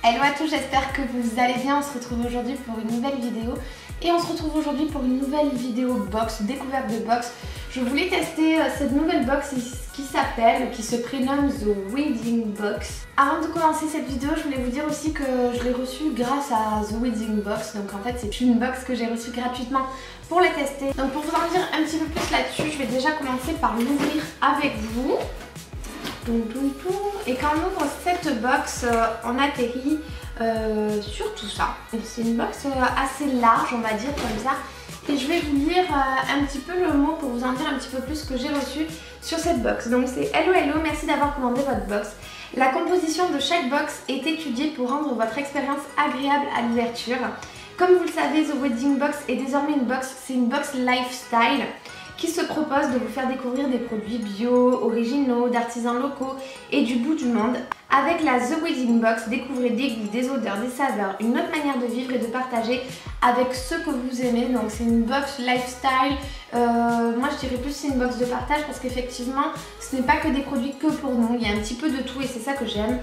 Hello à tous, j'espère que vous allez bien. On se retrouve aujourd'hui pour une nouvelle vidéo. Et on se retrouve aujourd'hui pour une nouvelle vidéo box, découverte de box. Je voulais tester cette nouvelle box qui se prénomme The Wedding Box. Avant de commencer cette vidéo, je voulais vous dire aussi que je l'ai reçue grâce à The Wedding Box. Donc en fait c'est une box que j'ai reçue gratuitement pour les tester. Donc pour vous en dire un petit peu plus là-dessus, je vais déjà commencer par l'ouvrir avec vous. Et quand on ouvre cette box, on atterrit sur tout ça. C'est une box assez large, on va dire comme ça. Et je vais vous lire un petit peu le mot pour vous en dire un petit peu plus ce que j'ai reçu sur cette box. Donc c'est hello hello, merci d'avoir commandé votre box. La composition de chaque box est étudiée pour rendre votre expérience agréable à l'ouverture. Comme vous le savez, The Wedding Box est désormais une box, c'est une box lifestyle qui se propose de vous faire découvrir des produits bio, originaux, d'artisans locaux et du bout du monde. Avec la The Wedding Box, découvrez des goûts, des odeurs, des saveurs, une autre manière de vivre et de partager avec ceux que vous aimez. Donc c'est une box lifestyle, moi je dirais plus c'est une box de partage parce qu'effectivement ce n'est pas que des produits que pour nous, il y a un petit peu de tout et c'est ça que j'aime.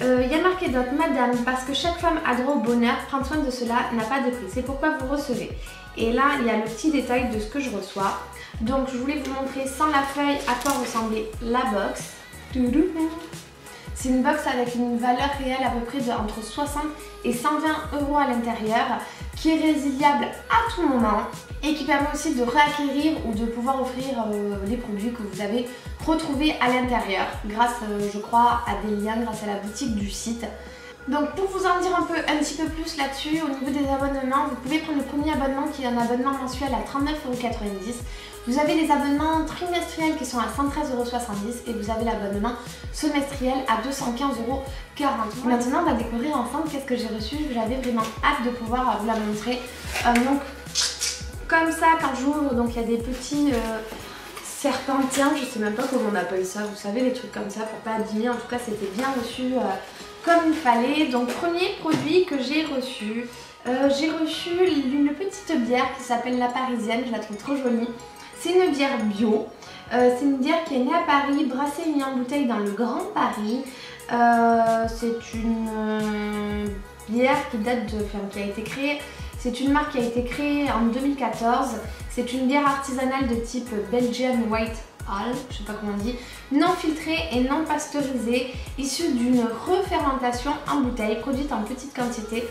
Il y a marqué d'autres, madame, parce que chaque femme a droit au bonheur, prendre soin de cela n'a pas de prix, c'est pourquoi vous recevez. Et là il y a le petit détail de ce que je reçois. Donc je voulais vous montrer sans la feuille à quoi ressemblait la box. C'est une box avec une valeur réelle à peu près de entre 60 et 120 € à l'intérieur, qui est résiliable à tout moment et qui permet aussi de réacquérir ou de pouvoir offrir les produits que vous avez retrouvés à l'intérieur grâce, je crois, à des liens, grâce à la boutique du site. Donc pour vous en dire un petit peu plus là-dessus, au niveau des abonnements, vous pouvez prendre le premier abonnement qui est un abonnement mensuel à 39,90 €. Vous avez les abonnements trimestriels qui sont à 113,70 € et vous avez l'abonnement semestriel à 215,40 €. Maintenant on va découvrir ensemble qu'est-ce que j'ai reçu. J'avais vraiment hâte de pouvoir vous la montrer. Donc comme ça quand j'ouvre, donc il y a des petits serpentins, je sais même pas comment on appelle ça, vous savez les trucs comme ça pour pas abîmer. En tout cas c'était bien reçu comme il fallait. Donc premier produit que j'ai reçu une petite bière qui s'appelle la Parisienne, je la trouve trop jolie. C'est une bière bio, c'est une bière qui est née à Paris, brassée et mise en bouteille dans le Grand Paris. C'est une bière qui a été créée, c'est une marque qui a été créée en 2014. C'est une bière artisanale de type Belgian White Ale, je sais pas comment on dit, non filtrée et non pasteurisée, issue d'une refermentation en bouteille, produite en petite quantité,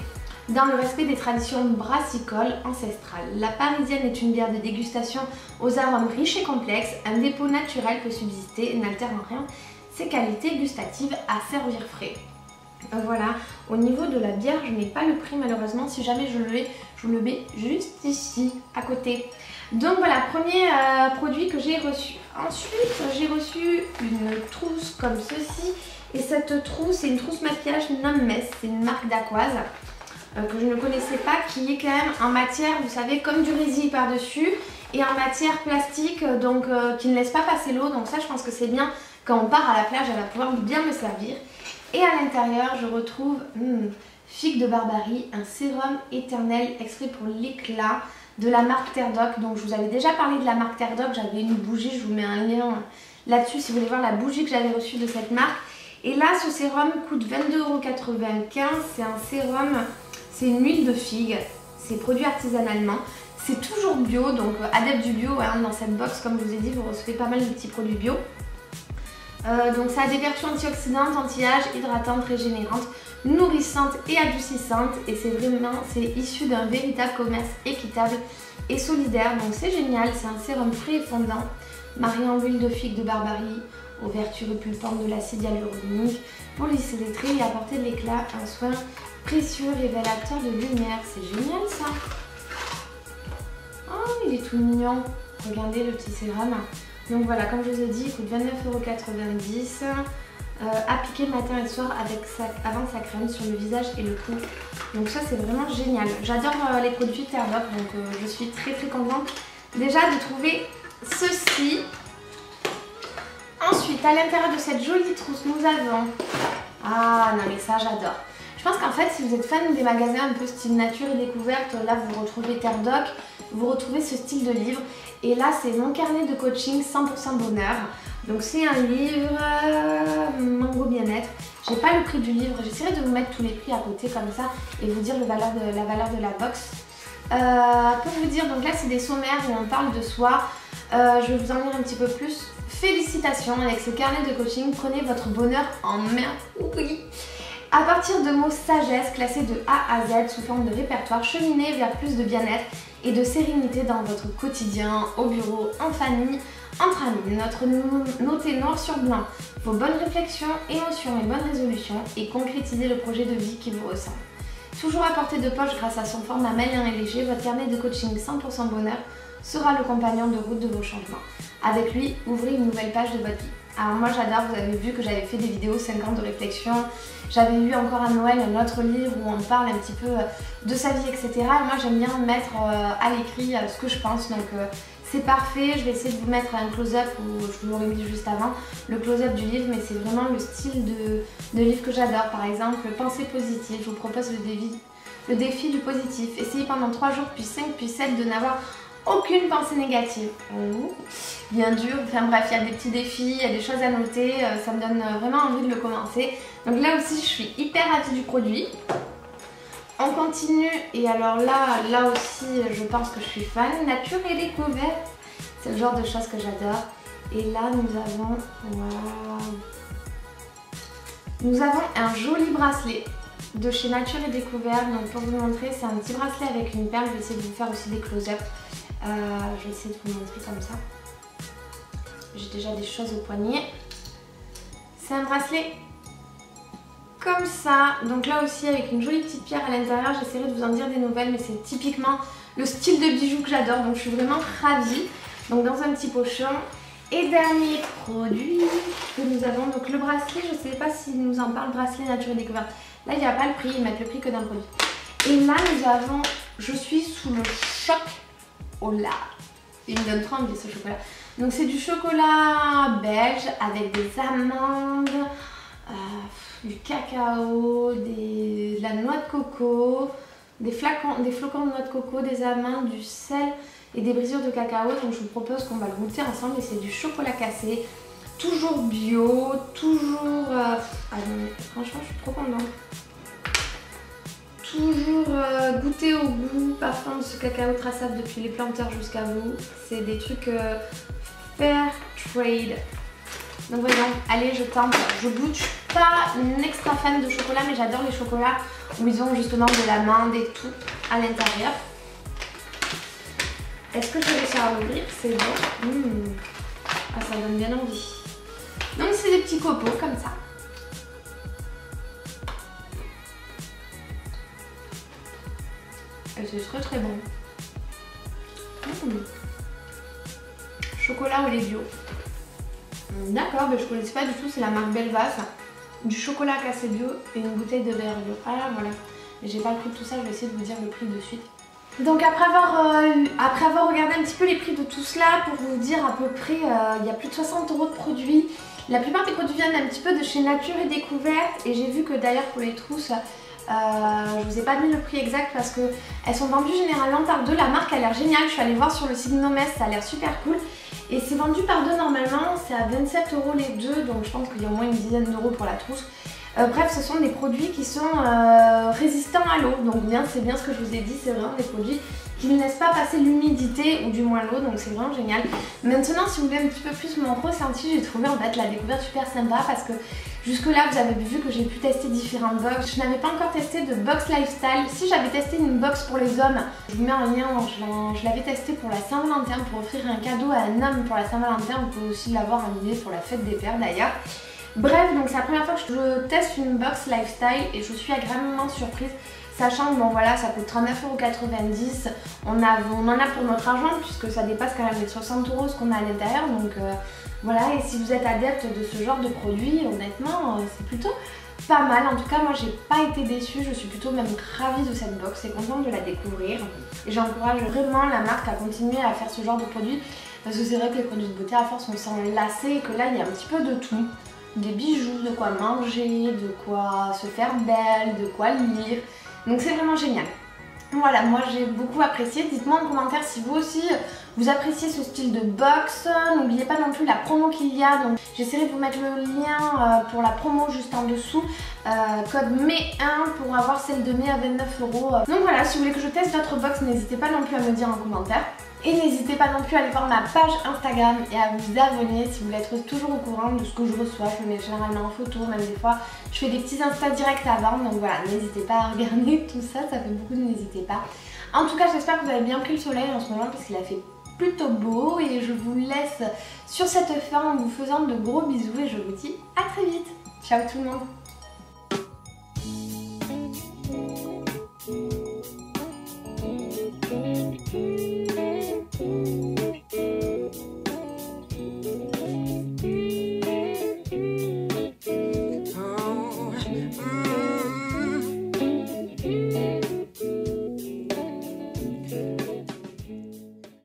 dans le respect des traditions brassicoles ancestrales. La Parisienne est une bière de dégustation aux arômes riches et complexes. Un dépôt naturel peut subsister et n'altère en rien ses qualités gustatives à servir frais. Voilà, au niveau de la bière, je n'ai pas le prix malheureusement. Si jamais je l'ai, je vous le mets juste ici, à côté. Donc voilà, premier produit que j'ai reçu. Ensuite, j'ai reçu une trousse comme ceci. Et cette trousse, c'est une trousse maquillage Nommes. C'est une marque d'Aquoise. Que je ne connaissais pas, qui est quand même en matière, vous savez, comme du résil par-dessus et en matière plastique, donc qui ne laisse pas passer l'eau. Donc ça, je pense que c'est bien quand on part à la plage, elle va pouvoir bien me servir. Et à l'intérieur, je retrouve Figue de Barbarie, un sérum éternel extrait pour l'éclat de la marque Terre Doc. Donc je vous avais déjà parlé de la marque Terre Doc, j'avais une bougie, je vous mets un lien là-dessus si vous voulez voir la bougie que j'avais reçue de cette marque. Et là, ce sérum coûte 22,95 €. C'est un sérum, c'est une huile de figue, c'est produit artisanalement. C'est toujours bio, donc adepte du bio, hein, dans cette box, comme je vous ai dit, vous recevez pas mal de petits produits bio. Donc ça a des vertus antioxydantes, anti-âge, hydratantes, régénérantes, nourrissantes et adoucissantes. Et c'est issu d'un véritable commerce équitable et solidaire. Donc c'est génial, c'est un sérum frais et fondant, marié en huile de figue de Barbarie, aux vertus repulpantes de l'acide hyaluronique, pour lisser les traits et apporter de l'éclat, un soin précieux révélateur de lumière. C'est génial ça. Oh, il est tout mignon. Regardez le petit sérum. Donc voilà, comme je vous ai dit, il coûte 29,90 €. Appliqué matin et soir avant sa crème sur le visage et le cou. Donc ça c'est vraiment génial. J'adore les produits Terre Doc, donc je suis très contente déjà de trouver ceci. Ensuite, à l'intérieur de cette jolie trousse, nous avons... Ah non mais ça j'adore. Je pense qu'en fait, si vous êtes fan des magasins un peu style nature et découverte, là vous retrouvez Terre Doc, vous retrouvez ce style de livre. Et là, c'est mon carnet de coaching 100% bonheur. Donc c'est un livre Mango Bien-être. J'ai pas le prix du livre, j'essaierai de vous mettre tous les prix à côté comme ça et vous dire la valeur de la box. Pour vous dire, donc là c'est des sommaires où on parle de soi. Je vais vous en dire un petit peu plus. Félicitations, avec ce carnet de coaching, prenez votre bonheur en main. Oui. À partir de mots sagesse classés de A à Z sous forme de répertoire, cheminez vers plus de bien-être et de sérénité dans votre quotidien, au bureau, en famille, entre amis. Notez noir sur blanc vos bonnes réflexions, émotions et bonnes résolutions et concrétisez le projet de vie qui vous ressemble. Toujours à portée de poche grâce à son format malin et léger, votre carnet de coaching 100% bonheur sera le compagnon de route de vos changements. Avec lui, ouvrez une nouvelle page de votre vie. Alors moi j'adore, vous avez vu que j'avais fait des vidéos 5 ans de réflexion. J'avais eu encore à Noël un autre livre où on parle un petit peu de sa vie, etc. Et moi j'aime bien mettre à l'écrit ce que je pense, donc c'est parfait. Je vais essayer de vous mettre un close-up, ou je vous l'aurais mis juste avant, le close-up du livre, mais c'est vraiment le style de livre que j'adore. Par exemple, Pensée positive, je vous propose le défi du positif. Essayez pendant 3 jours, puis 5, puis 7 de n'avoir aucune pensée négative. Bien dur, enfin bref, il y a des petits défis, il y a des choses à noter, ça me donne vraiment envie de le commencer. Donc là aussi je suis hyper ravie du produit. On continue, et alors là aussi je pense que je suis fan. Nature et découverte, c'est le genre de choses que j'adore. Et là nous avons, waouh, nous avons un joli bracelet de chez Nature et Découverte. Donc pour vous montrer, c'est un petit bracelet avec une perle. Je vais essayer de vous faire aussi des close-up. Je vais essayer de vous montrer comme ça. J'ai déjà des choses au poignet. C'est un bracelet comme ça. Donc là aussi avec une jolie petite pierre à l'intérieur. J'essaierai de vous en dire des nouvelles, mais c'est typiquement le style de bijoux que j'adore. Donc je suis vraiment ravie. Donc dans un petit pochon. Et dernier produit que nous avons, donc le bracelet, je ne sais pas s'ils nous en parlent, bracelet Nature et Découverte. Là il n'y a pas le prix, ils mettent le prix que d'un produit. Et là nous avons, je suis sous le choc au lait. Il me donne trop envie ce chocolat. Donc c'est du chocolat belge avec des amandes, du cacao, de la noix de coco, des flocons de noix de coco, des amandes, du sel et des brisures de cacao. Donc je vous propose qu'on va le goûter ensemble. Et c'est du chocolat cassé, toujours bio, toujours... franchement je suis trop contente. Toujours goûter au goût, parfum de ce cacao traçable depuis les planteurs jusqu'à vous. C'est des trucs fair trade. Donc voyons, allez je tente, je goûte. Je suis pas une extra fan de chocolat, mais j'adore les chocolats où ils ont justement de l'amande et tout à l'intérieur. Est-ce que je vais réussir à l'ouvrir? C'est bon. Ah, ça donne bien envie. Donc c'est des petits copeaux comme ça. Et c'est très très bon. Chocolat au lait bio. D'accord, mais je ne connaissais pas du tout, c'est la marque Belvas. Du chocolat cassé bio et une bouteille de verre bio. Ah voilà. Mais j'ai pas le prix de tout ça, je vais essayer de vous dire le prix de suite. Donc après avoir regardé un petit peu les prix de tout cela, pour vous dire à peu près, il y a plus de 60 € de produits. La plupart des produits viennent un petit peu de chez Nature et Découverte. Et j'ai vu que d'ailleurs pour les trousses, je vous ai pas mis le prix exact parce qu'elles sont vendues généralement par deux. La marque a l'air géniale, je suis allée voir sur le site Nomes, ça a l'air super cool. Et c'est vendu par deux normalement, c'est à 27 € les deux, donc je pense qu'il y a au moins une dizaine d'euros pour la trousse. Bref, ce sont des produits qui sont résistants à l'eau, donc c'est bien ce que je vous ai dit, c'est vraiment des produits qui ne laissent pas passer l'humidité ou du moins l'eau, donc c'est vraiment génial. Maintenant, si vous voulez un petit peu plus mon ressenti, j'ai trouvé en fait la découverte super sympa parce que jusque là vous avez vu que j'ai pu tester différentes box. Je n'avais pas encore testé de box lifestyle. Si j'avais testé une box pour les hommes, je vous mets un lien, je l'avais testé pour la Saint-Valentin, pour offrir un cadeau à un homme pour la Saint-Valentin. Vous pouvez aussi l'avoir en idée pour la fête des pères d'ailleurs. Bref, donc c'est la première fois que je teste une box lifestyle et je suis agréablement surprise. Sachant que bon voilà, ça coûte 39,90 €. On en a pour notre argent puisque ça dépasse quand même les 60 € ce qu'on a à l'intérieur. Donc voilà, et si vous êtes adepte de ce genre de produit, honnêtement, c'est plutôt pas mal. En tout cas, moi j'ai pas été déçue, je suis plutôt même ravie de cette box et contente de la découvrir. Et j'encourage vraiment la marque à continuer à faire ce genre de produits parce que c'est vrai que les produits de beauté à force on s'en lassait et que là il y a un petit peu de tout. Des bijoux, de quoi manger, de quoi se faire belle, de quoi lire. Donc c'est vraiment génial. Voilà, moi j'ai beaucoup apprécié. Dites-moi en commentaire si vous aussi vous appréciez ce style de box. N'oubliez pas non plus la promo qu'il y a. Donc j'essaierai de vous mettre le lien pour la promo juste en dessous. Code MEI1 pour avoir celle de mai à 29 €. Donc voilà, si vous voulez que je teste d'autres box, n'hésitez pas non plus à me dire en commentaire. Et n'hésitez pas non plus à aller voir ma page Instagram et à vous abonner si vous voulez être toujours au courant de ce que je reçois. Je le mets généralement en photo, même des fois je fais des petits Insta directs à vendre. Donc voilà, n'hésitez pas à regarder tout ça, ça fait beaucoup de n'hésitez pas. En tout cas, j'espère que vous avez bien pris le soleil en ce moment parce qu'il a fait plutôt beau. Et je vous laisse sur cette fin en vous faisant de gros bisous et je vous dis à très vite. Ciao tout le monde.